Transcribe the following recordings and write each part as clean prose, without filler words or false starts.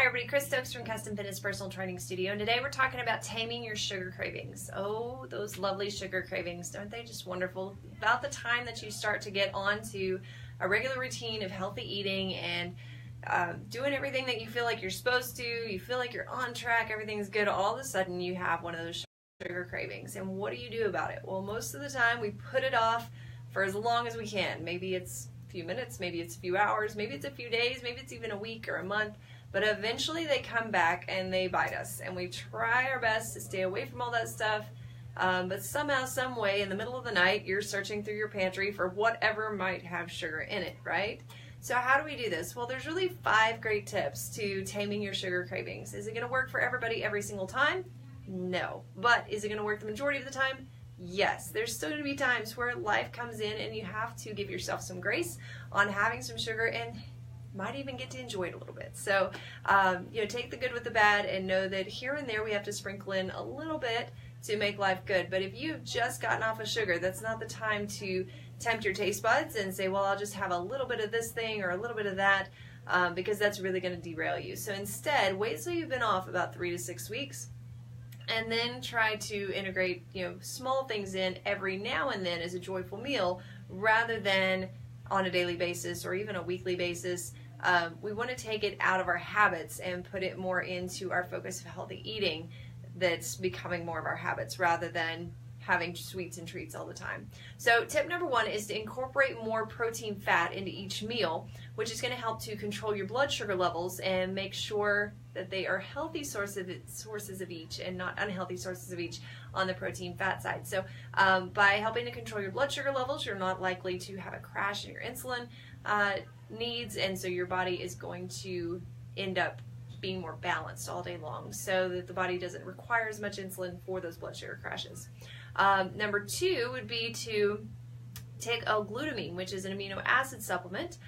everybody, Chris Stokes from Custom Fitness Personal Training Studio, and today we're talking about taming your sugar cravings. Oh, those lovely sugar cravings, aren't they just wonderful? About the time that you start to get onto a regular routine of healthy eating and doing everything that you feel like you're supposed to, you feel like you're on track, everything's good, all of a sudden you have one of those sugar cravings. And what do you do about it? Well, most of the time we put it off for as long as we can. Maybe it's a few minutes, maybe it's a few hours, maybe it's a few days, maybe it's even a week or a month. But eventually they come back and they bite us, and we try our best to stay away from all that stuff, but somehow, some way, in the middle of the night, you're searching through your pantry for whatever might have sugar in it, right? So how do we do this? Well, there's really 5 great tips to taming your sugar cravings. Is it going to work for everybody every single time? No. But is it going to work the majority of the time? Yes. There's still going to be times where life comes in and you have to give yourself some grace on having some sugar, and might even get to enjoy it a little bit. So, take the good with the bad and know that here and there we have to sprinkle in a little bit to make life good. But if you've just gotten off of sugar, that's not the time to tempt your taste buds and say, well, I'll just have a little bit of this thing or a little bit of that, because that's really going to derail you. So instead, wait till you've been off about 3 to 6 weeks, and then try to integrate, small things in every now and then as a joyful meal, rather than on a daily basis or even a weekly basis. We want to take it out of our habits and put it more into our focus of healthy eating that's becoming more of our habits, rather than having sweets and treats all the time. So tip number 1 is to incorporate more protein fat into each meal, which is going to help to control your blood sugar levels and make sure that they are healthy sources of each and not unhealthy sources of each on the protein fat side. So by helping to control your blood sugar levels, you're not likely to have a crash in your insulin needs, and so your body is going to end up being more balanced all day long, so that the body doesn't require as much insulin for those blood sugar crashes. Number 2 would be to take L-glutamine, which is an amino acid supplement.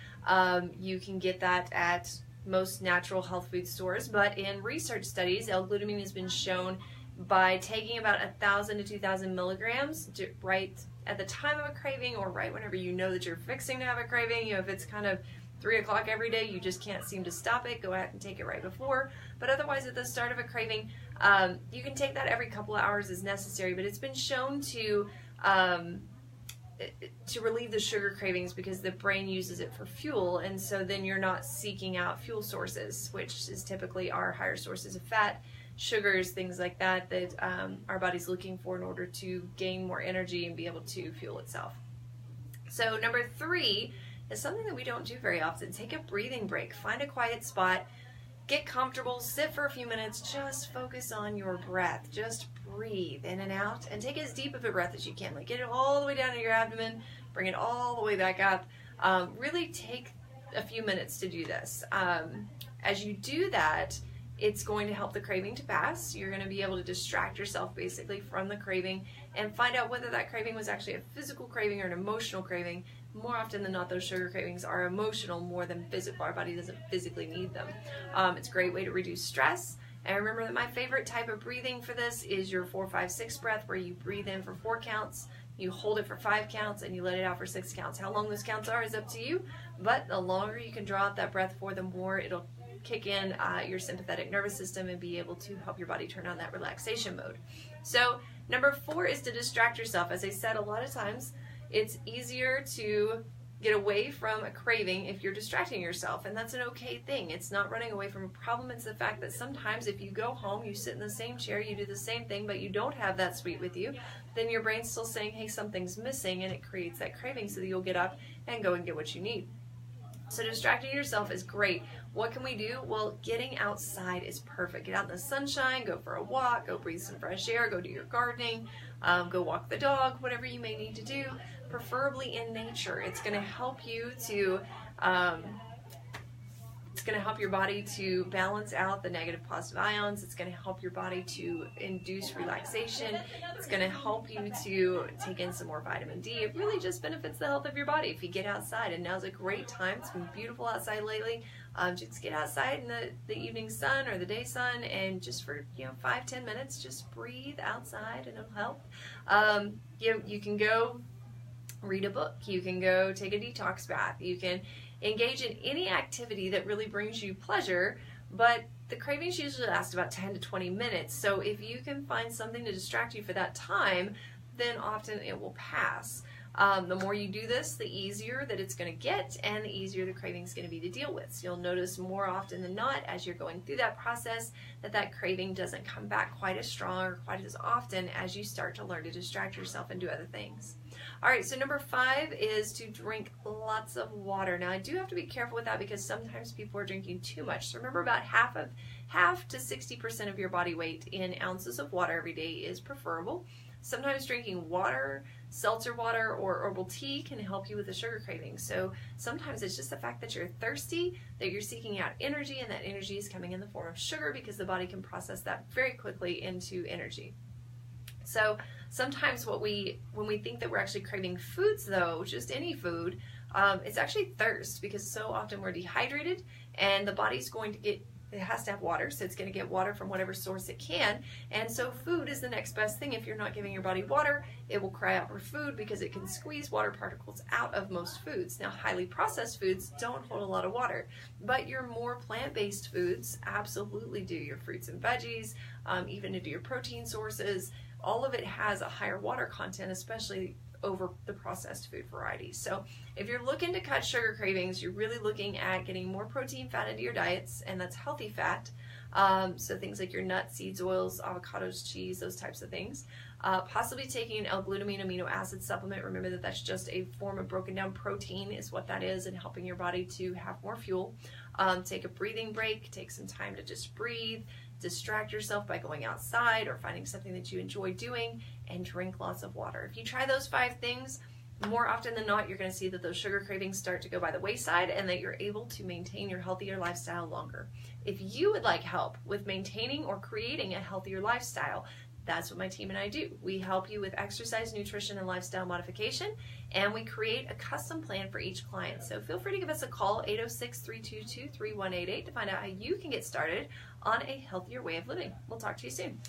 You can get that at most natural health food stores, but in research studies, L-glutamine has been shown by taking about 1,000 to 2,000 milligrams right at the time of a craving, or right whenever you know that you're fixing to have a craving. If it's kind of 3 o'clock every day, you just can't seem to stop it, go ahead and take it right before. But otherwise, at the start of a craving, you can take that every couple of hours as necessary. But it's been shown to relieve the sugar cravings because the brain uses it for fuel, and so then you're not seeking out fuel sources, which is typically our higher sources of fat, sugars, things like that, that our body's looking for in order to gain more energy and be able to fuel itself. So number 3 is something that we don't do very often. Take a breathing break. Find a quiet spot, get comfortable, sit for a few minutes, just focus on your breath. Just breathe in and out, and take as deep of a breath as you can. Like, get it all the way down to your abdomen, bring it all the way back up. Really take a few minutes to do this. As you do that, it's going to help the craving to pass. You're going to be able to distract yourself basically from the craving and find out whether that craving was actually a physical craving or an emotional craving. More often than not, those sugar cravings are emotional more than physical. Our body doesn't physically need them. It's a great way to reduce stress. And remember that my favorite type of breathing for this is your 4-5-6 breath, where you breathe in for 4 counts, you hold it for 5 counts, and you let it out for 6 counts. How long those counts are is up to you, but the longer you can draw out that breath for, the more it'll kick in your sympathetic nervous system and be able to help your body turn on that relaxation mode. So number 4 is to distract yourself. As I said, a lot of times it's easier to get away from a craving if you're distracting yourself, and that's an okay thing. It's not running away from a problem. It's the fact that sometimes if you go home, you sit in the same chair, you do the same thing, but you don't have that sweet with you, then your brain's still saying, hey, something's missing, and it creates that craving so that you'll get up and go and get what you need. So distracting yourself is great. What can we do? Well, getting outside is perfect. Get out in the sunshine, go for a walk, go breathe some fresh air, go do your gardening, go walk the dog, whatever you may need to do, preferably in nature. It's going to help you to It's going to help your body to balance out the negative positive ions. It's going to help your body to induce relaxation. It's going to help you to take in some more vitamin D. It really just benefits the health of your body if you get outside. And now's a great time. It's been beautiful outside lately. Just get outside in the evening sun or the day sun, and just for 5-10 minutes, just breathe outside, and it'll help. You can go read a book. You can go take a detox bath. You can Engage in any activity that really brings you pleasure, but the cravings usually last about 10 to 20 minutes. So if you can find something to distract you for that time, then often it will pass. The more you do this, the easier that it's going to get, and the easier the craving is going to be to deal with. So you'll notice more often than not as you're going through that process that craving doesn't come back quite as strong or quite as often as you start to learn to distract yourself and do other things. All right, so number 5 is to drink lots of water. Now I do have to be careful with that because sometimes people are drinking too much. So remember, about half to 60% of your body weight in ounces of water every day is preferable. Sometimes drinking water, seltzer water, or herbal tea can help you with the sugar cravings. So sometimes it's just the fact that you're thirsty, that you're seeking out energy, and that energy is coming in the form of sugar because the body can process that very quickly into energy. So sometimes when we think that we're actually craving foods, though, just any food, it's actually thirst, because so often we're dehydrated and the body's going to get, it has to have water, so it's going to get water from whatever source it can. And so food is the next best thing. If you're not giving your body water, it will cry out for food because it can squeeze water particles out of most foods. Now, highly processed foods don't hold a lot of water, but your more plant-based foods absolutely do. Your fruits and veggies, even into your protein sources, all of it has a higher water content, especially over the processed food varieties. So if you're looking to cut sugar cravings, you're really looking at getting more protein fat into your diets, and that's healthy fat. So things like your nuts, seeds, oils, avocados, cheese, those types of things. Possibly taking an L-glutamine amino acid supplement. Remember that that's just a form of broken down protein is what that is, and helping your body to have more fuel. Take a breathing break, take some time to just breathe, distract yourself by going outside or finding something that you enjoy doing, and drink lots of water. If you try those 5 things, more often than not, you're going to see that those sugar cravings start to go by the wayside and that you're able to maintain your healthier lifestyle longer. If you would like help with maintaining or creating a healthier lifestyle, that's what my team and I do. We help you with exercise, nutrition, and lifestyle modification, and we create a custom plan for each client. So feel free to give us a call, 806-322-3188, to find out how you can get started on a healthier way of living. We'll talk to you soon.